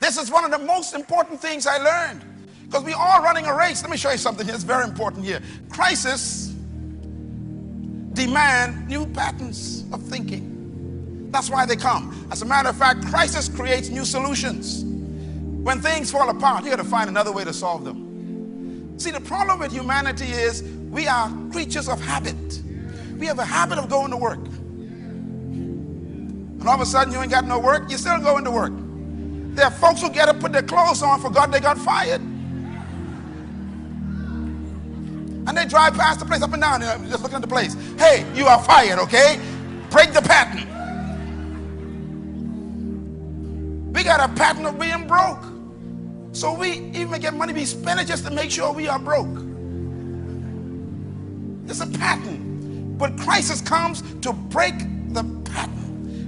This is one of the most important things I learned, because we are running a race. Let me show you something here. It's very important here. Crisis demand new patterns of thinking. That's why they come. As a matter of fact, crisis creates new solutions. When things fall apart, you got to find another way to solve them. See, the problem with humanity is we are creatures of habit. We have a habit of going to work. And all of a sudden you ain't got no work, you're still going to work. There are folks who get to put their clothes on, forgot they got fired. And they drive past the place up and down, just looking at the place. Hey, you are fired, okay? Break the pattern. We got a pattern of being broke. So we even get money we spend it just to make sure we are broke. It's a pattern. But crisis comes to break the pattern.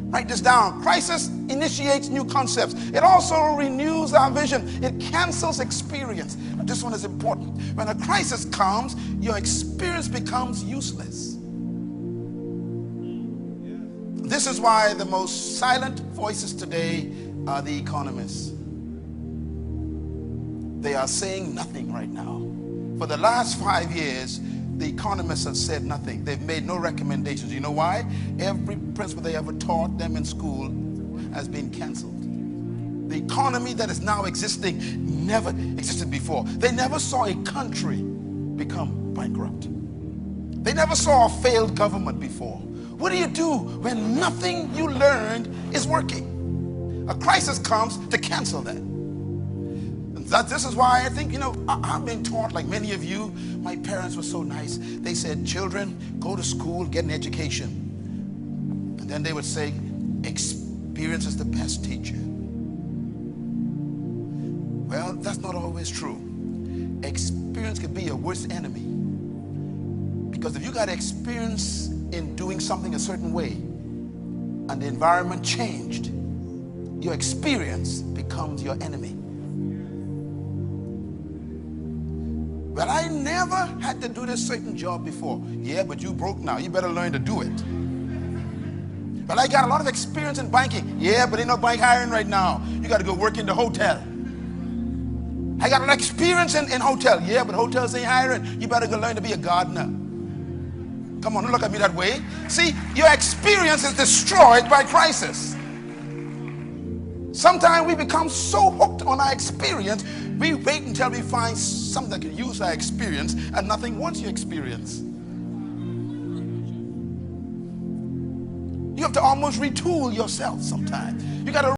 Write this down. Crisis initiates new concepts. It also renews our vision. It cancels experience. This one is important. When a crisis comes, your experience becomes useless. This is why the most silent voices today are the economists. They are saying nothing right now. For the last 5 years, the economists have said nothing. They've made no recommendations. You know why? Every principle they ever taught them in school has been canceled. The economy that is now existing never existed before. They never saw a country become bankrupt. They never saw a failed government before. What do you do when nothing you learned is working? A crisis comes to cancel that. This is why I think, I've been taught, like many of you, my parents were so nice. They said, children, go to school, get an education. And then they would say, experience is the best teacher. Well, that's not always true. Experience can be your worst enemy. Because if you got experience in doing something a certain way, and the environment changed, your experience becomes your enemy. But I never had to do this certain job before. Yeah, but you broke now. You better learn to do it. But I got a lot of experience in banking. Yeah, but ain't no bank hiring right now. You got to go work in the hotel. I got an experience in hotel. Yeah, but hotels ain't hiring. You better go learn to be a gardener. Come on, don't look at me that way. See, your experience is destroyed by crisis. Sometimes we become so hooked on our experience, we wait until we find something that can use our experience, and nothing wants your experience. You have to almost retool yourself sometimes. You got to